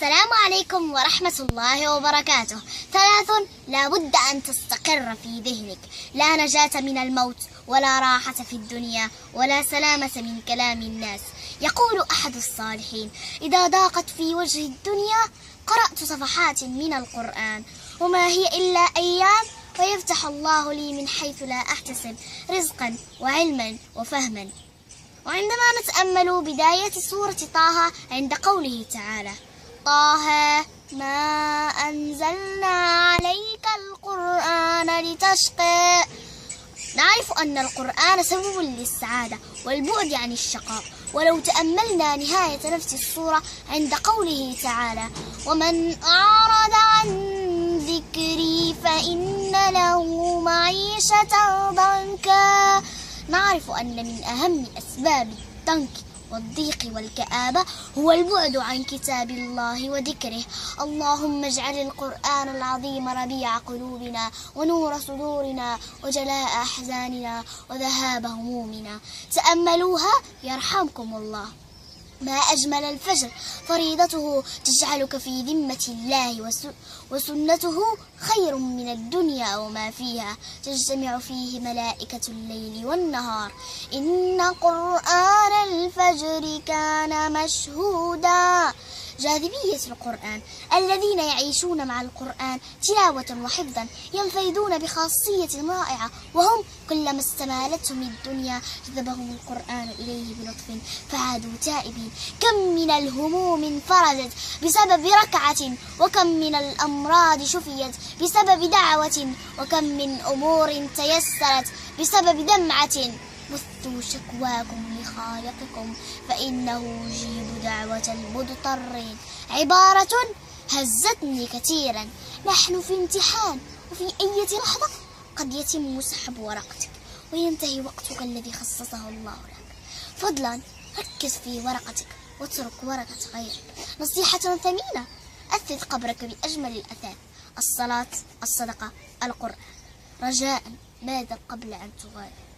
السلام عليكم ورحمة الله وبركاته. 3 لا بد أن تستقر في ذهنك: لا نجاة من الموت، ولا راحة في الدنيا، ولا سلامة من كلام الناس. يقول أحد الصالحين: إذا ضاقت في وجه الدنيا قرأت صفحات من القرآن، وما هي إلا أيام ويفتح الله لي من حيث لا أحتسب رزقا وعلما وفهما. وعندما نتأمل بداية سورة طه عند قوله تعالى: طه ما أنزلنا عليك القرآن لتشقى، نعرف أن القرآن سبب للسعادة والبعد عن الشقاء. ولو تأملنا نهاية نفس السورة عند قوله تعالى: ومن أعرض عن ذكري فإن له معيشة ضنكا، نعرف أن من أهم أسباب الضنك والضيق والكآبة هو البعد عن كتاب الله وذكره. اللهم اجعل القرآن العظيم ربيع قلوبنا ونور صدورنا وجلاء أحزاننا وذهاب همومنا. تأملوها يرحمكم الله. ما أجمل الفجر، فريضته تجعلك في ذمة الله، وسنته خير من الدنيا وما فيها، تجتمع فيه ملائكة الليل والنهار. إن قرآن الفجر كان مشهودا. جاذبية القرآن: الذين يعيشون مع القرآن تلاوة وحفظا ينفردون بخاصية رائعة، وهم كلما استمالتهم الدنيا جذبهم القرآن إليه بلطف فعادوا تائبين. كم من الهموم انفرجت بسبب ركعة، وكم من الأمراض شفيت بسبب دعوة، وكم من أمور تيسرت بسبب دمعة. بثوا شكواكم لخالقكم فإنه يجيب دعوة المضطرين. عبارة هزتني كثيرا: نحن في امتحان، وفي أي لحظة قد يتم سحب ورقتك وينتهي وقتك الذي خصصه الله لك. فضلا ركز في ورقتك واترك ورقة غيرك. نصيحة ثمينة: أثث قبرك بأجمل الأثاث: الصلاة، الصدقة، القرآن. رجاء بادر قبل أن تغادر.